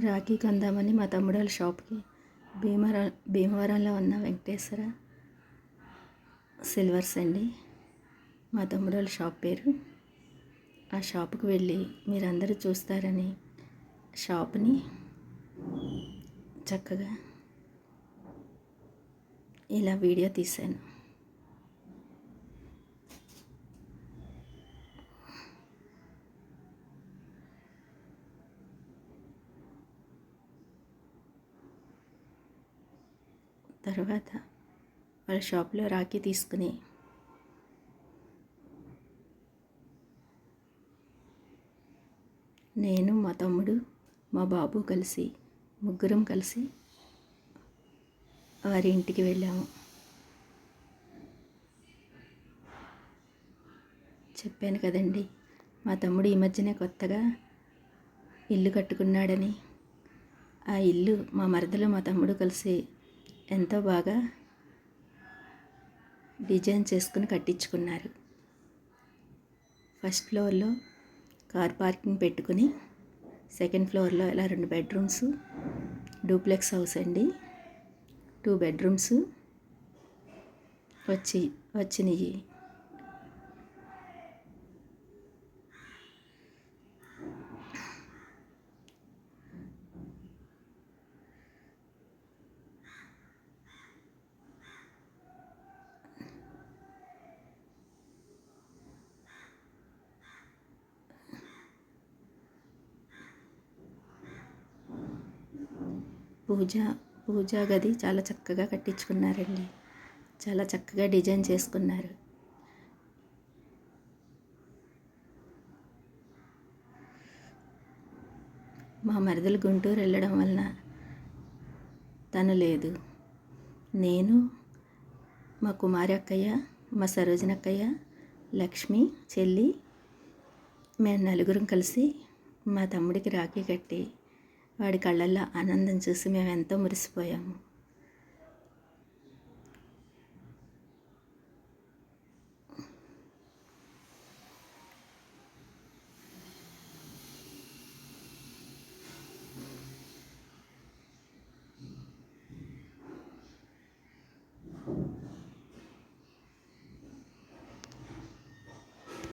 రాఖీ కొందామని మా తమ్ముడు వాళ్ళ షాప్కి భీమవరంలో ఉన్న వెంకటేశ్వర సిల్వర్స్ అండి మా తమ్ముడు వాళ్ళ షాప్ పేరు. ఆ షాప్కి వెళ్ళి మీరందరూ చూస్తారని షాప్ని చక్కగా ఇలా వీడియో తీశాను. తర్వాత వాళ్ళ షాప్లో రాఖీ తీసుకుని నేను మా తమ్ముడు మా బాబు కలిసి ముగ్గురం కలిసి వారి ఇంటికి వెళ్ళాము. చెప్పాను కదండి, మా తమ్ముడు ఈ మధ్యనే కొత్తగా ఇల్లు కట్టుకున్నాడని. ఆ ఇల్లు మా మరదలు మా తమ్ముడు కలిసి ఎంతో బాగా డిజైన్ చేసుకుని కట్టించుకున్నారు. ఫస్ట్ ఫ్లోర్లో కార్ పార్కింగ్ పెట్టుకుని సెకండ్ ఫ్లోర్లో ఇలా 2 బెడ్రూమ్స్, డూప్లెక్స్ హౌస్ అండి. 2 బెడ్రూమ్స్ వచ్చినాయి. పూజా గది చాలా చక్కగా కట్టించుకున్నారండి. చాలా చక్కగా డిజైన్ చేసుకున్నారు. మా మరదలు గుంటూరు వెళ్ళడం వలన తను లేదు. నేను, మా కుమారి అక్కయ్య, మా సరోజనక్కయ్య, లక్ష్మి చెల్లి, మేము నలుగురం కలిసి మా తమ్ముడికి రాఖీ కట్టి వాడి కళ్ళల్లో ఆనందం చూసి మేము ఎంతో మురిసిపోయాము.